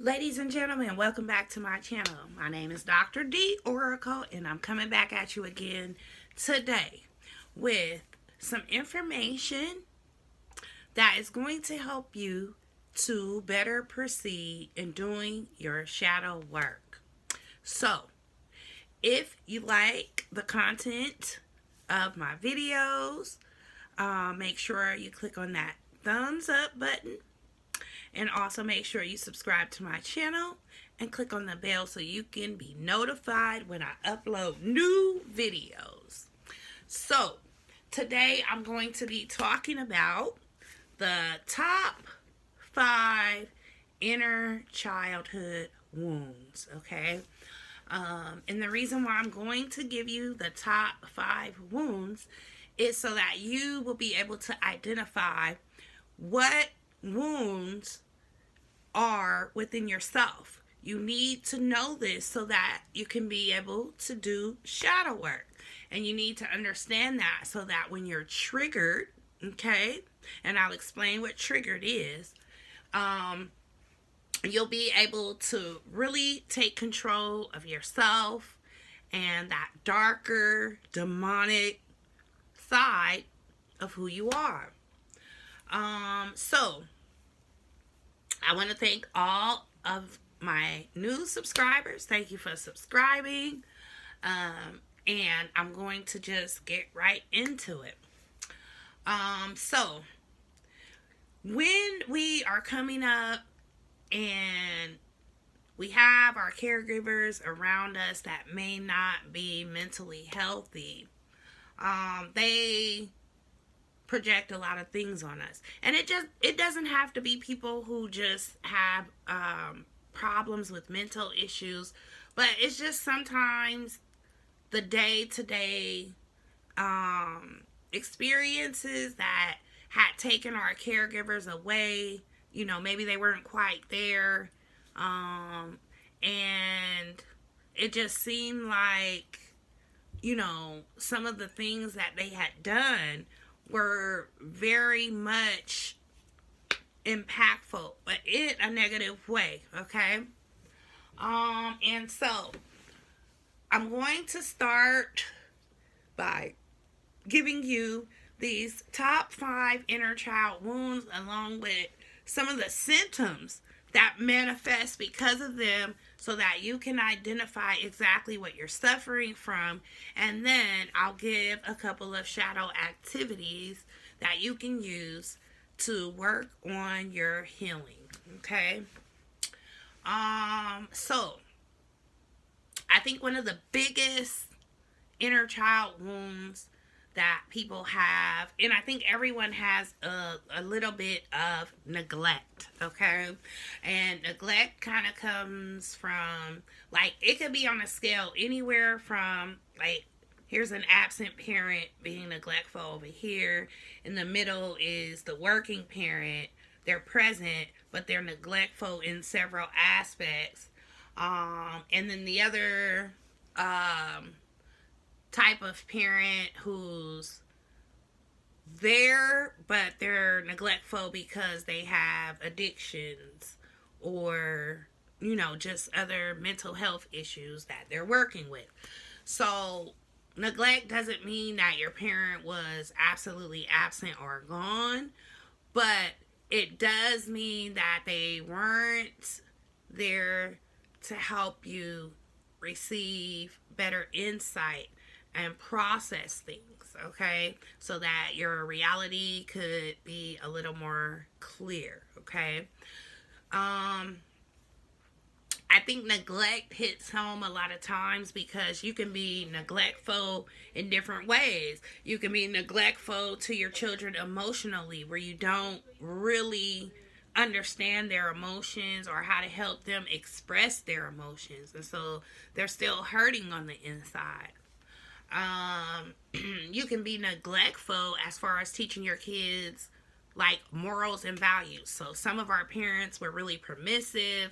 Ladies and gentlemen, welcome back to my channel. My name is Dr. D Oracle, and I'm coming back at you again today with some information that is going to help you to better proceed in doing your shadow work. So, if you like the content of my videos, make sure you click on that thumbs up button. And also make sure you subscribe to my channel and click on the bell so you can be notified when I upload new videos. So, today I'm going to be talking about the top 5 inner childhood wounds, okay? And the reason why I'm going to give you the top 5 wounds is so that you will be able to identify what wounds are within yourself. You need to know this so that you can be able to do shadow work. And you need to understand that so that when you're triggered, okay, and I'll explain what triggered is, you'll be able to really take control of yourself and that darker, demonic side of who you are. So I want to thank all of my new subscribers. Thank you for subscribing. And I'm going to just get right into it. So when we are coming up and we have our caregivers around us that may not be mentally healthy, they project a lot of things on us. And it doesn't have to be people who just have problems with mental issues, but it's just sometimes the day-to-day experiences that had taken our caregivers away. You know, maybe they weren't quite there, and it just seemed like, you know, some of the things that they had done were very much impactful, but in a negative way, okay? And so I'm going to start by giving you these top 5 inner child wounds along with some of the symptoms that manifest because of them so that you can identify exactly what you're suffering from. And then I'll give a couple of shadow activities that you can use to work on your healing, okay? So I think one of the biggest inner child wounds that people have, and I think everyone has a little bit of neglect, okay? And neglect kind of comes from, like, it could be on a scale anywhere from, like, here's an absent parent being neglectful over here. In the middle is the working parent. They're present, but they're neglectful in several aspects. And then the other type of parent who's there but they're neglectful because they have addictions or, you know, just other mental health issues that they're working with. So neglect doesn't mean that your parent was absolutely absent or gone, but it does mean that they weren't there to help you receive better insight and process things, okay? So that your reality could be a little more clear, okay? I think neglect hits home a lot of times because you can be neglectful in different ways. You can be neglectful to your children emotionally, where you don't really understand their emotions or how to help them express their emotions. And so they're still hurting on the inside. You can be neglectful as far as teaching your kids like morals and values. So some of our parents were really permissive.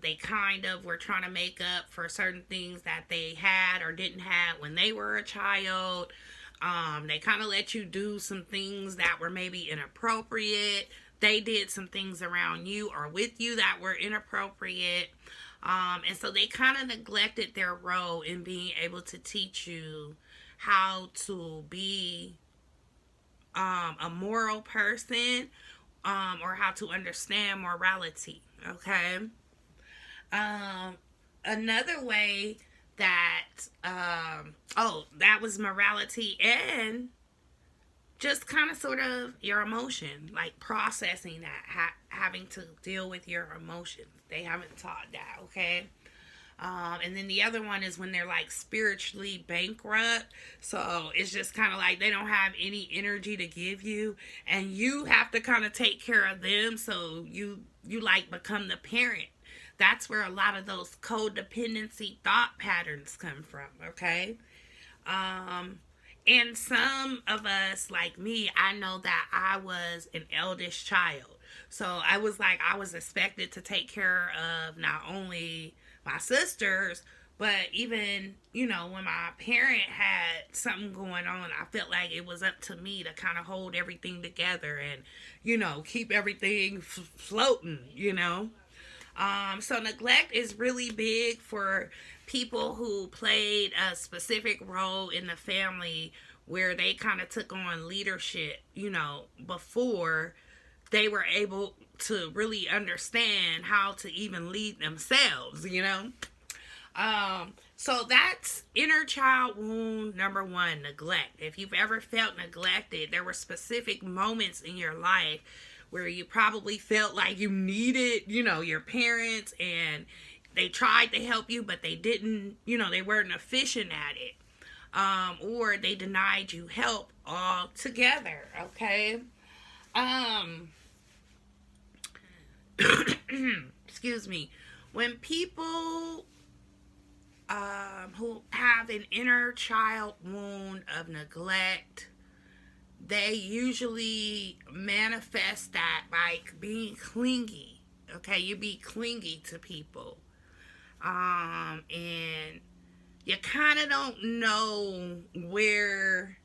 They kind of were trying to make up for certain things that they had or didn't have when they were a child. They kind of let you do some things that were maybe inappropriate. they did some things around you or with you that were inappropriate. And so they kind of neglected their role in being able to teach you how to be a moral person, or how to understand morality. Okay. Another way that, that was morality and just kind of sort of your emotion, like processing that, having to deal with your emotions. They haven't taught that, okay? And then the other one is when they're like spiritually bankrupt. So it's just kind of like they don't have any energy to give you, and you have to kind of take care of them. So you like become the parent. That's where a lot of those codependency thought patterns come from, okay? And some of us, like me, I know that I was an eldest child. So I was expected to take care of not only my sisters, but even, when my parent had something going on, I felt like it was up to me to kind of hold everything together and, keep everything floating, So neglect is really big for people who played a specific role in the family where they kind of took on leadership, before they were able to really understand how to even lead themselves, So that's inner child wound number 1, neglect. If you've ever felt neglected, there were specific moments in your life where you probably felt like you needed, your parents, and they tried to help you, but they didn't, they weren't efficient at it. Or they denied you help altogether, okay? Excuse me. When people who have an inner child wound of neglect, they usually manifest that by being clingy. Okay, you be clingy to people. And you kind of don't know where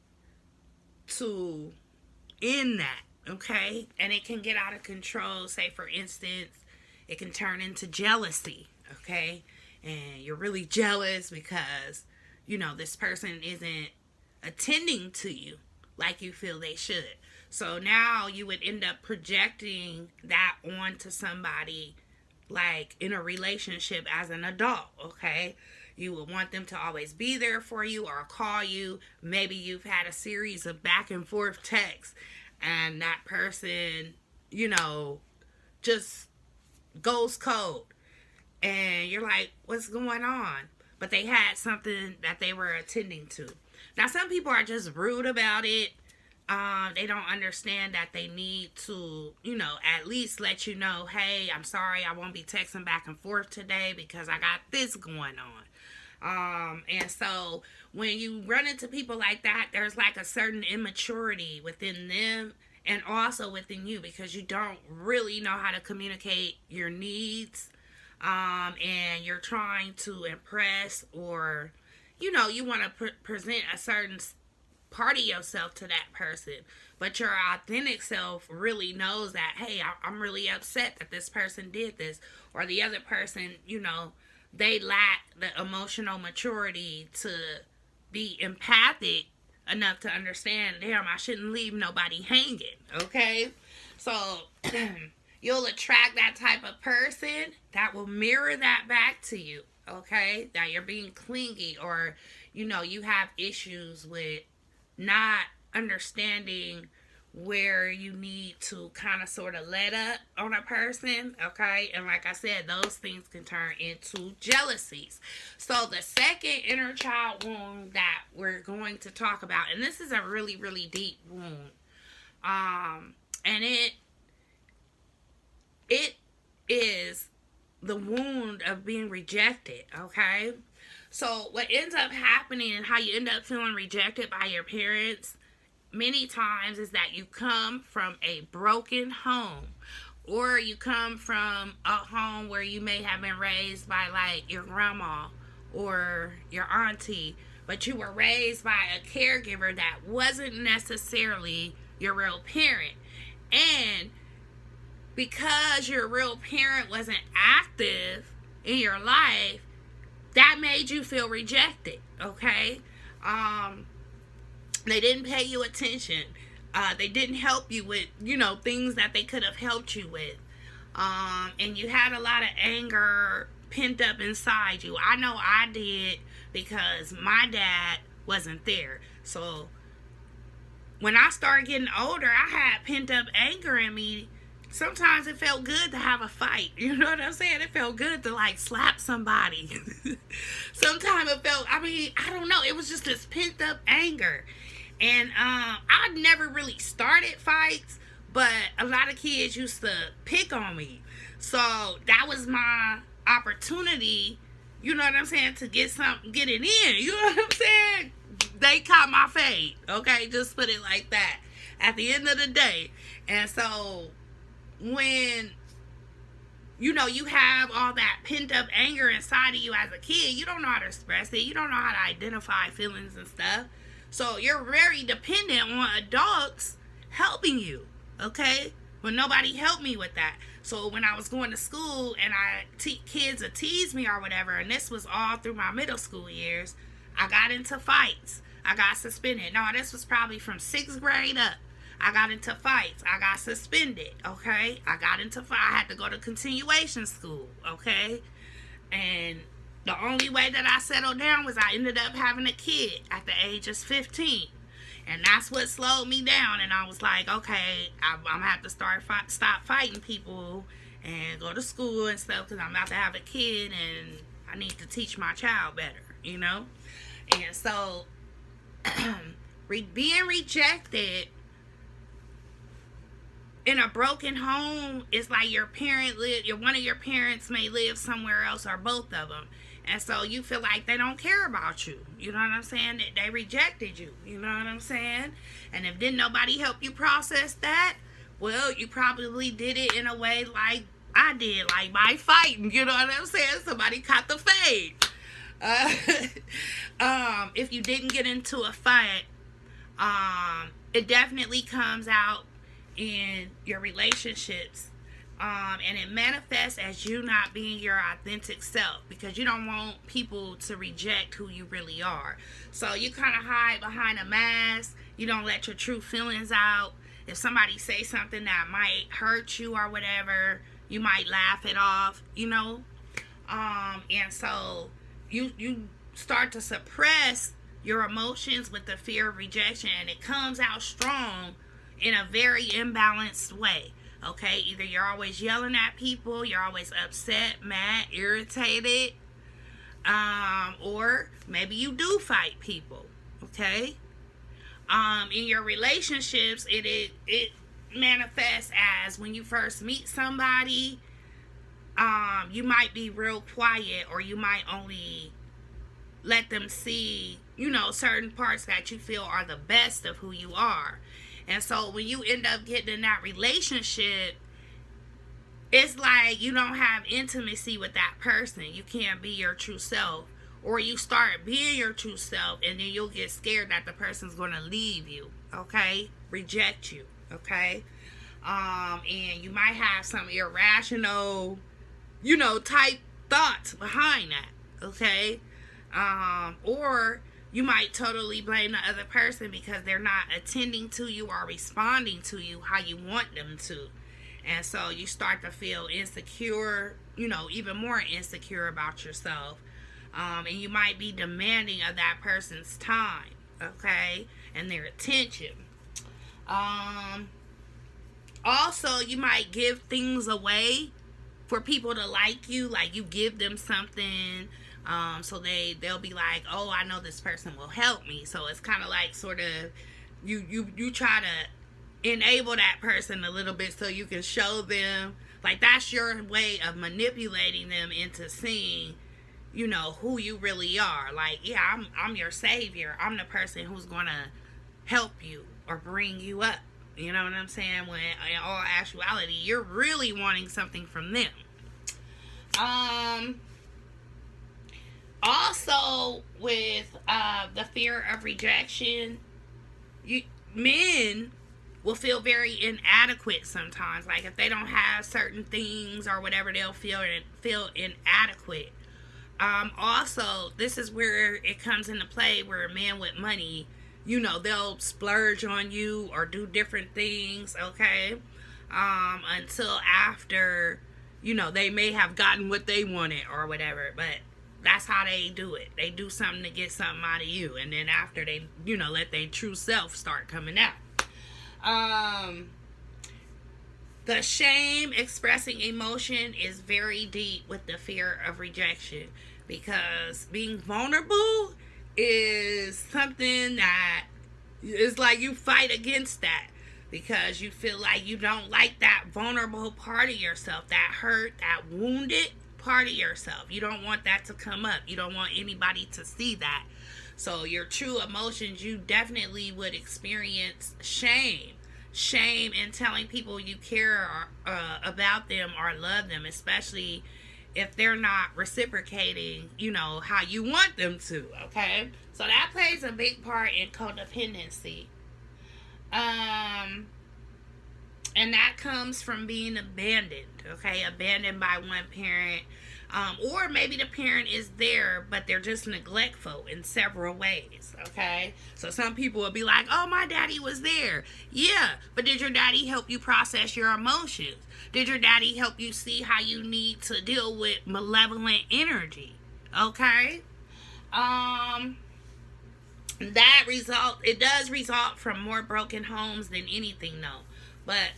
to end that, okay? And it can get out of control. Say, for instance, it can turn into jealousy, okay? And you're really jealous because, this person isn't attending to you like you feel they should. So now you would end up projecting that onto somebody, like in a relationship as an adult, okay? You would want them to always be there for you or call you. Maybe you've had a series of back and forth texts and that person, just goes cold. And you're like, what's going on? But they had something that they were attending to. Now, some people are just rude about it. They don't understand that they need to, at least let you know, hey, I'm sorry, I won't be texting back and forth today because I got this going on. And so when you run into people like that, there's like a certain immaturity within them and also within you because you don't really know how to communicate your needs. And you're trying to impress, or, you want to present a certain part of yourself to that person. But your authentic self really knows that, hey, I'm really upset that this person did this. Or the other person, they lack the emotional maturity to be empathic enough to understand, damn, I shouldn't leave nobody hanging, okay? So you'll attract that type of person that will mirror that back to you, okay? That you're being clingy, or, you have issues with not understanding where you need to kind of sort of let up on a person, okay? And like I said, those things can turn into jealousies. So the second inner child wound that we're going to talk about, and this is a really, really deep wound, and it is the wound of being rejected, okay? So what ends up happening and how you end up feeling rejected by your parents many times is that you come from a broken home, or you come from a home where you may have been raised by like your grandma or your auntie, but you were raised by a caregiver that wasn't necessarily your real parent. And because your real parent wasn't active in your life, that made you feel rejected, okay? They didn't pay you attention. They didn't help you with, things that they could have helped you with. And you had a lot of anger pent up inside you. I know I did, because my dad wasn't there. So when I started getting older, I had pent up anger in me. Sometimes it felt good to have a fight. You know what I'm saying? It felt good to like slap somebody. Sometimes it felt, I don't know. It was just this pent up anger. And I never really started fights, but a lot of kids used to pick on me. So that was my opportunity, you know what I'm saying, to get it in. You know what I'm saying? They caught my fade. Okay, just put it like that. At the end of the day. And so when you have all that pent up anger inside of you as a kid, you don't know how to express it. You don't know how to identify feelings and stuff. So you're very dependent on adults helping you, okay? But nobody helped me with that. So when I was going to school and kids would tease me or whatever, and this was all through my middle school years, I got into fights. I got suspended. No, this was probably from 6th grade up. I got into fights. I got suspended, okay? I had to go to continuation school, okay? And the only way that I settled down was I ended up having a kid at the age of 15. And that's what slowed me down. And I was like, okay, I'm going to have to stop fighting people and go to school and stuff, because I'm about to have a kid and I need to teach my child better, And so being rejected in a broken home is like one of your parents may live somewhere else, or both of them. And so you feel like they don't care about you. You know what I'm saying? They rejected you. You know what I'm saying? And if didn't nobody help you process that, well, you probably did it in a way like I did, like by fighting. You know what I'm saying? Somebody caught the fade. If you didn't get into a fight, it definitely comes out in your relationships. And it manifests as you not being your authentic self, because you don't want people to reject who you really are. So you kind of hide behind a mask. You don't let your true feelings out. If somebody say something that might hurt you or whatever, you might laugh it off, and so you start to suppress your emotions with the fear of rejection, and it comes out strong in a very imbalanced way. Okay, either you're always yelling at people, you're always upset, mad, irritated, or maybe you do fight people. Okay, in your relationships, it manifests as when you first meet somebody, you might be real quiet, or you might only let them see, certain parts that you feel are the best of who you are. And so when you end up getting in that relationship, it's like you don't have intimacy with that person. You can't be your true self. Or you start being your true self, and then you'll get scared that the person's going to leave you, okay? Reject you, okay? And you might have some irrational, type thoughts behind that, okay? Or you might totally blame the other person because they're not attending to you or responding to you how you want them to. And so you start to feel insecure, even more insecure about yourself. And you might be demanding of that person's time, okay, and their attention. Also, you might give things away for people to like you. Like you give them something, so they'll be like, oh, I know this person will help me. So it's kind of like sort of you try to enable that person a little bit so you can show them, like that's your way of manipulating them into seeing, who you really are. Like, yeah, I'm your savior. I'm the person who's going to help you or bring you up. You know what I'm saying? When in all actuality, you're really wanting something from them. Also, with the fear of rejection, men will feel very inadequate sometimes. Like if they don't have certain things or whatever, they'll feel inadequate. Also, this is where it comes into play where a man with money, they'll splurge on you or do different things, okay? Until after, they may have gotten what they wanted or whatever, but that's how they do it. They do something to get something out of you, and then after they, let their true self start coming out. The shame expressing emotion is very deep with the fear of rejection, because being vulnerable is something that is like you fight against that, because you feel like you don't like that vulnerable part of yourself, that hurt, that wounded part of yourself. You don't want that to come up. You don't want anybody to see that. So your true emotions, you definitely would experience shame in telling people you care about them or love them, especially if they're not reciprocating, how you want them to, okay? So that plays a big part in codependency. And that comes from being abandoned, okay? Abandoned by one parent. Or maybe the parent is there, but they're just neglectful in several ways, okay? So some people will be like, oh, my daddy was there. Yeah, but did your daddy help you process your emotions? Did your daddy help you see how you need to deal with malevolent energy, okay? It does result from more broken homes than anything, though. But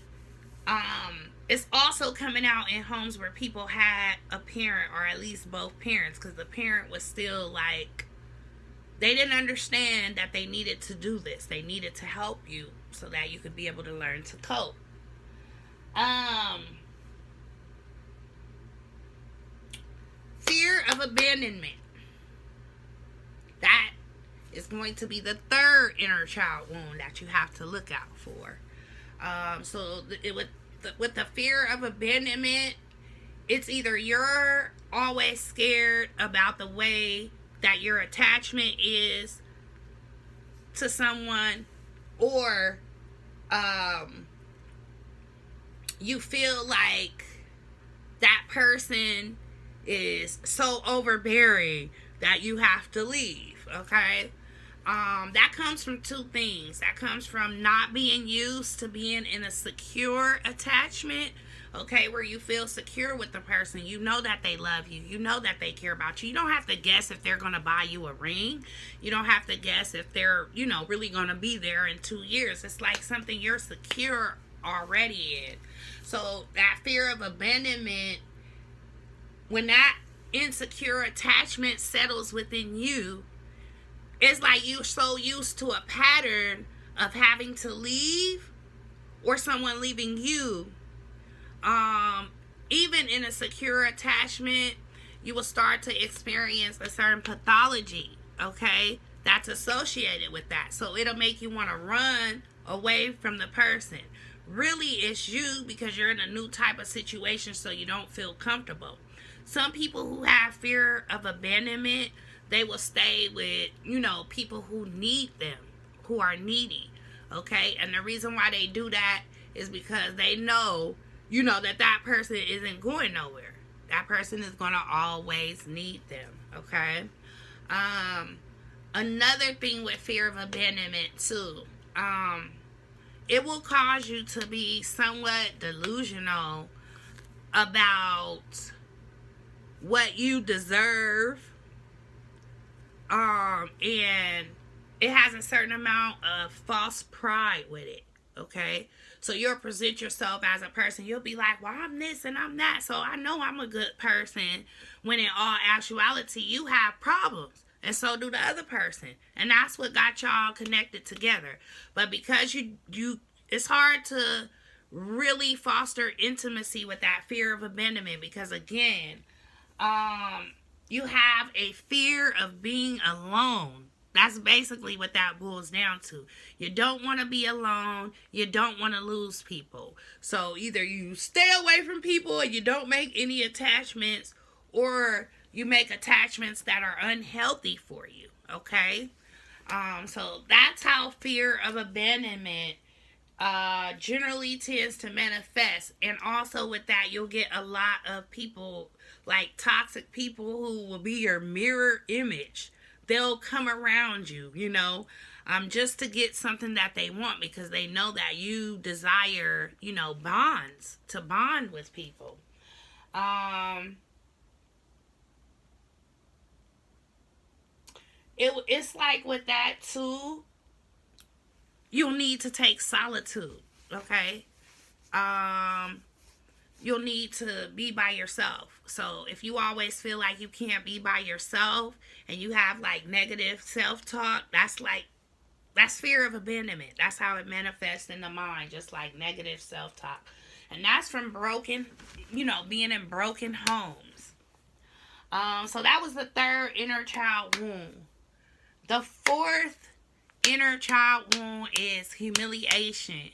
it's also coming out in homes where people had a parent, or at least both parents, because the parent was still like, they didn't understand that they needed to do this. They needed to help you so that you could be able to learn to cope. Fear of abandonment. That is going to be the third inner child wound that you have to look out for. With the fear of abandonment, it's either you're always scared about the way that your attachment is to someone, or you feel like that person is so overbearing that you have to leave, okay? That comes from two things. That comes from not being used to being in a secure attachment, okay, where you feel secure with the person. You know that they love you. You know that they care about you. You don't have to guess if they're going to buy you a ring. You don't have to guess if they're, really going to be there in 2 years. It's like something you're secure already in. So that fear of abandonment, when that insecure attachment settles within you, it's like you're so used to a pattern of having to leave or someone leaving you. Even in a secure attachment, you will start to experience a certain pathology, okay, that's associated with that. So it'll make you want to run away from the person. Really, it's you, because you're in a new type of situation, so you don't feel comfortable. Some people who have fear of abandonment, they will stay with, people who need them, who are needy, okay? And the reason why they do that is because they know, that person isn't going nowhere. That person is going to always need them, okay? Another thing with fear of abandonment, too, it will cause you to be somewhat delusional about what you deserve. And it has a certain amount of false pride with it, okay? So you'll present yourself as a person. You'll be like, well, I'm this and I'm that, so I know I'm a good person, when in all actuality, you have problems. And so do the other person. And that's what got y'all connected together. But because it's hard to really foster intimacy with that fear of abandonment, because again, you have a fear of being alone. That's basically what that boils down to. You don't want to be alone. You don't want to lose people. So either you stay away from people and you don't make any attachments, or you make attachments that are unhealthy for you, okay? So that's how fear of abandonment generally tends to manifest. And also with that, you'll get a lot of people, like toxic people, who will be your mirror image. They'll come around you, just to get something that they want, because they know that you desire, bonds, to bond with people. It's like with that too, you'll need to take solitude, okay? Um, you'll need to be by yourself. So if you always feel like you can't be by yourself and you have like negative self-talk, that's fear of abandonment. That's how it manifests in the mind, just like negative self-talk. And that's from being in broken homes. So that was the third inner child wound. The fourth inner child wound is humiliation.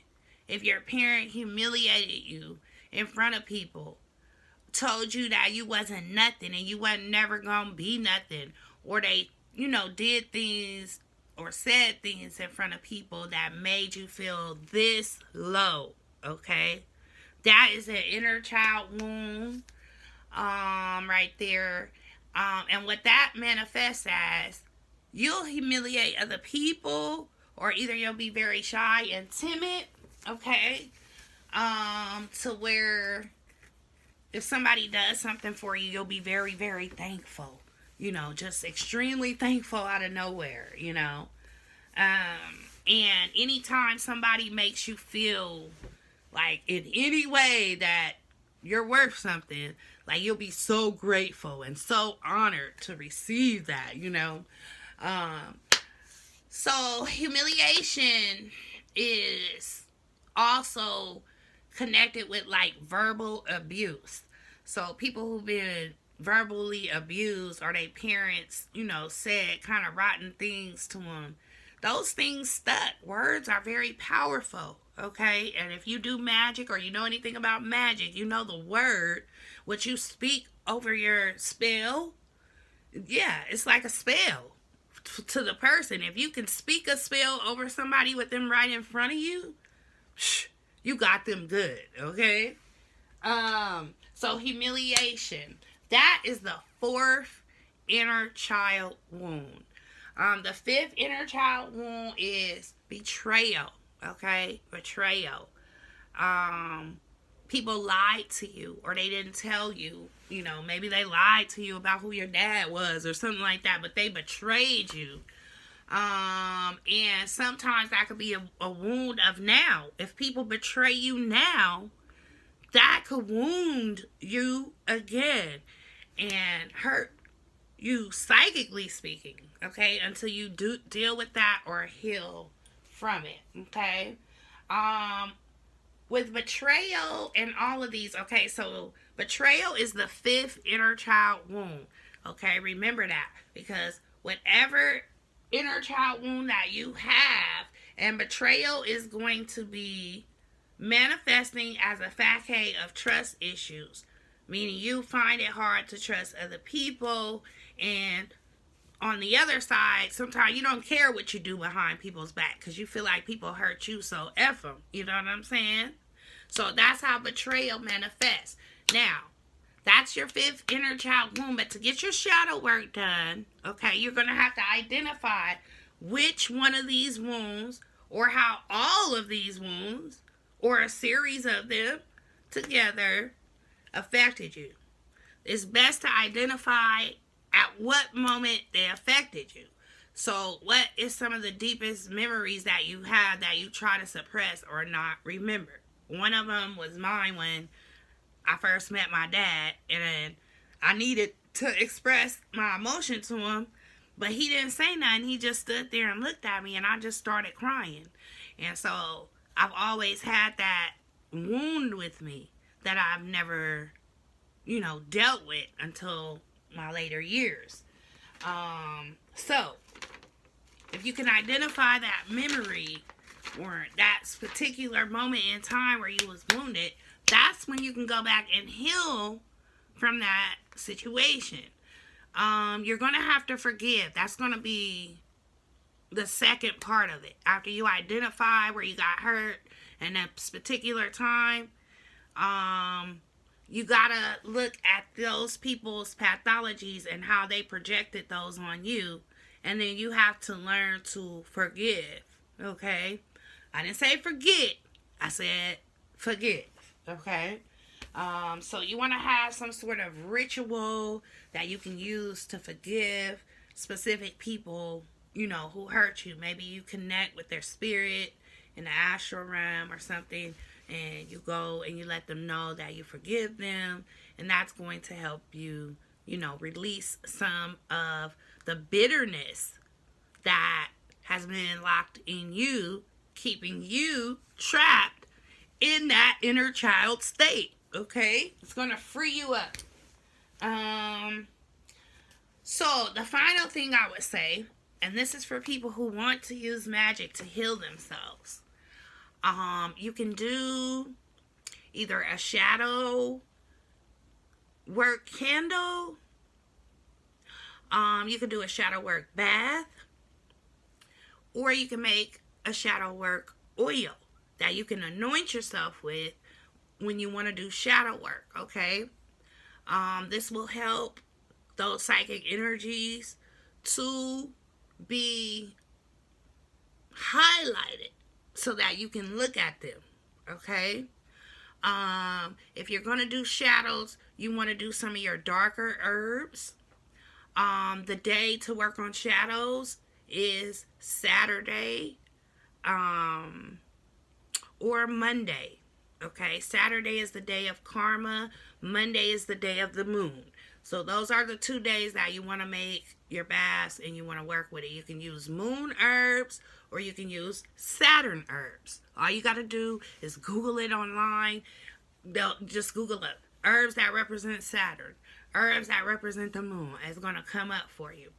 If your parent humiliated you in front of people, told you that you wasn't nothing and you wasn't never gonna be nothing, or they, did things or said things in front of people that made you feel this low, okay? That is an inner child wound, right there. And what that manifests as, you'll humiliate other people, or either you'll be very shy and timid, okay? To where if somebody does something for you, you'll be very, very thankful. Just extremely thankful out of nowhere, And anytime somebody makes you feel like in any way that you're worth something, like you'll be so grateful and so honored to receive that, So humiliation is also connected with like verbal abuse. So people who've been verbally abused, or their parents, said kind of rotten things to them, those things stuck. Words are very powerful, okay? And if you do magic, or you know anything about magic, the word, what you speak over your spell, yeah, it's like a spell to the person. If you can speak a spell over somebody with them right in front of you, you got them good, okay? So humiliation, that is the fourth inner child wound. The fifth inner child wound is betrayal, okay? Betrayal. People lied to you, or they didn't tell you, maybe they lied to you about who your dad was or something like that, but they betrayed you. And sometimes that could be a wound of now. If people betray you now, that could wound you again and hurt you psychically speaking, okay, until you do deal with that or heal from it, okay? With betrayal and all of these, okay, so betrayal is the fifth inner child wound, okay? Remember that, because whatever inner child wound that you have, and betrayal is going to be manifesting as a facade of trust issues, meaning you find it hard to trust other people. And on the other side, sometimes you don't care what you do behind people's back, because you feel like people hurt you, so F them. You know what I'm saying? So that's how betrayal manifests. Now, that's your fifth inner child wound. But to get your shadow work done, okay, you're going to have to identify which one of these wounds, or how all of these wounds, or a series of them together, affected you. It's best to identify at what moment they affected you. So what is some of the deepest memories that you have that you try to suppress or not remember? One of them was mine when I first met my dad, and I needed to express my emotion to him, but he didn't say nothing. He just stood there and looked at me, and I just started crying. And so I've always had that wound with me that I've never, dealt with until my later years. So if you can identify that memory or that particular moment in time where you was wounded, that's when you can go back and heal from that situation. You're going to have to forgive. That's going to be the second part of it. After you identify where you got hurt in a particular time, you gotta look at those people's pathologies and how they projected those on you, and then you have to learn to forgive. Okay, I didn't say forget, I said forgive. Okay, so you want to have some sort of ritual that you can use to forgive specific people, who hurt you. Maybe you connect with their spirit in the astral realm or something, and you go and you let them know that you forgive them, and that's going to help you, release some of the bitterness that has been locked in you, keeping you trapped in that inner child state. Okay, it's going to free you up. So the final thing I would say, and this is for people who want to use magic to heal themselves, you can do either a shadow work candle, you can do a shadow work bath, or you can make a shadow work oil that you can anoint yourself with when you want to do shadow work. Okay, this will help those psychic energies to be highlighted so that you can look at them. Okay, if you're going to do shadows, you want to do some of your darker herbs. The day to work on shadows is Saturday or Monday. Okay, Saturday is the day of karma, Monday is the day of the moon. So those are the 2 days that you want to make your baths and you want to work with it. You can use moon herbs or you can use Saturn herbs. All you got to do is Google it online. Just Google it. Herbs that represent Saturn. Herbs that represent the moon. It's going to come up for you.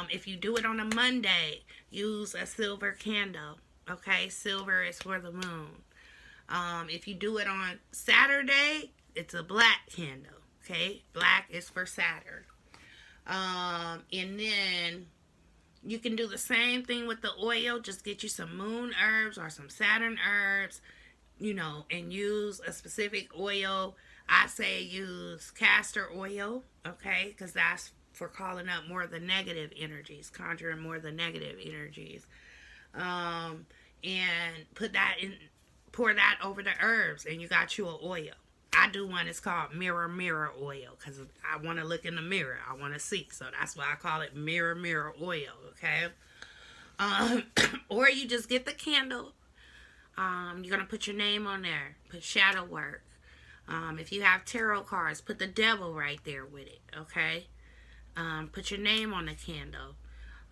If you do it on a Monday, use a silver candle. Okay, silver is for the moon. If you do it on Saturday, it's a black candle. Okay, black is for Saturn. And then you can do the same thing with the oil. Just get you some moon herbs or some Saturn herbs, and use a specific oil. I say use castor oil, okay, because that's for calling up more of the negative energies, conjuring more of the negative energies. And pour that over the herbs, and you got you an oil. I do one, it's called mirror oil, because I want to look in the mirror. I want to see. So that's why I call it mirror oil, okay? Or you just get the candle. You're going to put your name on there. Put shadow work. If you have tarot cards, put the devil right there with it, okay? Put your name on the candle.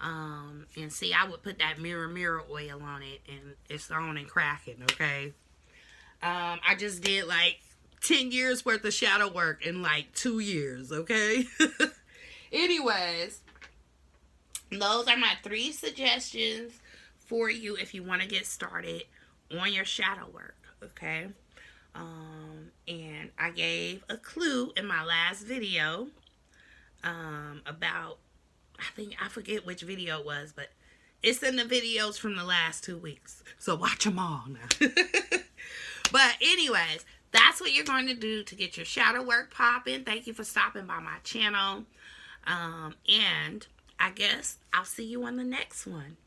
And see, I would put that mirror oil on it, and it's on and cracking, okay? I just did like 10 years worth of shadow work in like 2 years, okay? Anyways, those are my 3 suggestions for you if you want to get started on your shadow work, okay? And I gave a clue in my last video about, I forget which video it was, but it's in the videos from the last 2 weeks. So watch them all now. But anyways, that's what you're going to do to get your shadow work popping. Thank you for stopping by my channel. And I guess I'll see you on the next one.